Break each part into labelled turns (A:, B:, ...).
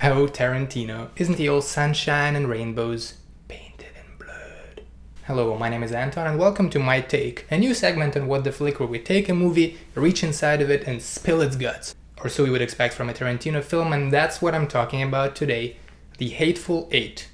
A: Oh, Tarantino. Isn't he all sunshine and rainbows painted in blood? Hello, my name is Anton and welcome to My Take, a new segment on What the Flick where we take a movie, reach inside of it and spill its guts. Or so you would expect from a Tarantino film, and that's what I'm talking about today. The Hateful Eight.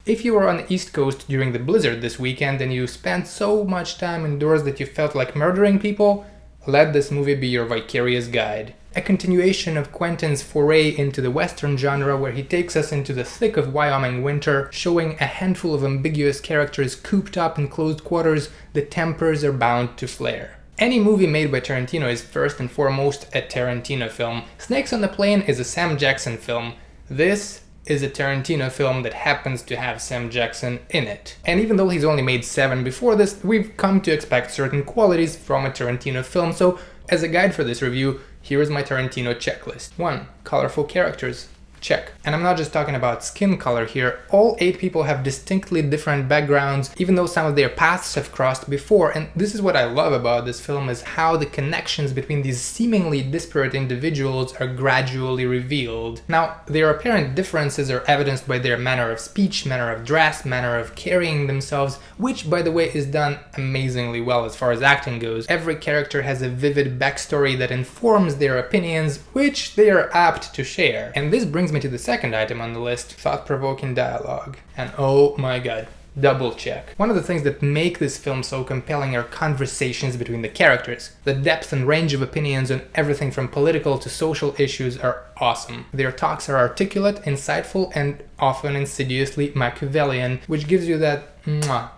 A: If you were on the East Coast during the blizzard this weekend and you spent so much time indoors that you felt like murdering people, let this movie be your vicarious guide. A continuation of Quentin's foray into the Western genre where he takes us into the thick of Wyoming winter, showing a handful of ambiguous characters cooped up in closed quarters, the tempers are bound to flare. Any movie made by Tarantino is first and foremost a Tarantino film. Snakes on the Plane is a Sam Jackson film. This is a Tarantino film that happens to have Sam Jackson in it. And even though he's only made 7 before this, we've come to expect certain qualities from a Tarantino film, so as a guide for this review, here is my Tarantino checklist. 1. Colorful characters. Check. And I'm not just talking about skin color here, all 8 people have distinctly different backgrounds, even though some of their paths have crossed before, and this is what I love about this film, is how the connections between these seemingly disparate individuals are gradually revealed. Now, their apparent differences are evidenced by their manner of speech, manner of dress, manner of carrying themselves, which, by the way, is done amazingly well as far as acting goes. Every character has a vivid backstory that informs their opinions, which they are apt to share. And this brings me to the second item on the list, thought-provoking dialogue. And oh my god, double check. One of the things that make this film so compelling are conversations between the characters. The depth and range of opinions on everything from political to social issues are awesome. Their talks are articulate, insightful, and often insidiously Machiavellian, which gives you that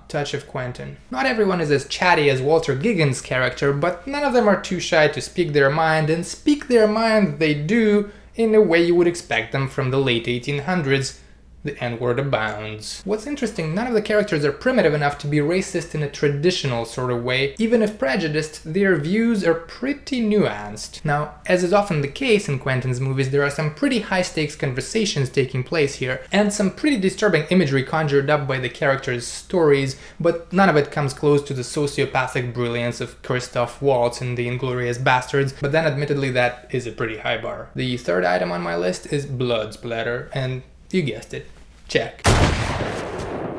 A: touch of Quentin. Not everyone is as chatty as Walter Giggins' character, but none of them are too shy to speak their mind, and speak their mind they do in a way you would expect them from the late 1800s. The N-word abounds. What's interesting, none of the characters are primitive enough to be racist in a traditional sort of way. Even if prejudiced, their views are pretty nuanced. Now, as is often the case in Quentin's movies, there are some pretty high-stakes conversations taking place here, and some pretty disturbing imagery conjured up by the characters' stories, but none of it comes close to the sociopathic brilliance of Christoph Waltz in The Inglourious Basterds, but then admittedly that is a pretty high bar. The third item on my list is blood splatter, and you guessed it. Check.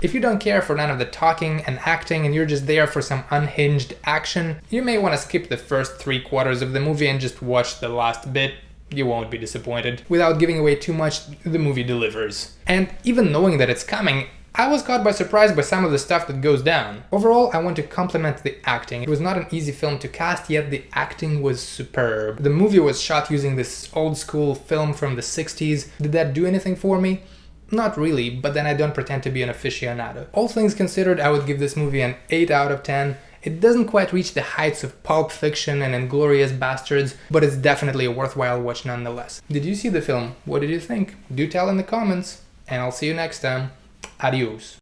A: If you don't care for none of the talking and acting and you're just there for some unhinged action, you may want to skip the first 3/4 of the movie and just watch the last bit. You won't be disappointed. Without giving away too much, the movie delivers. And even knowing that it's coming, I was caught by surprise by some of the stuff that goes down. Overall, I want to compliment the acting. It was not an easy film to cast, yet the acting was superb. The movie was shot using this old school film from the 60s. Did that do anything for me? Not really, but then I don't pretend to be an aficionado. All things considered, I would give this movie an 8 out of 10. It doesn't quite reach the heights of Pulp Fiction and Inglourious Basterds, but it's definitely a worthwhile watch nonetheless. Did you see the film? What did you think? Do tell in the comments, and I'll see you next time. Adios.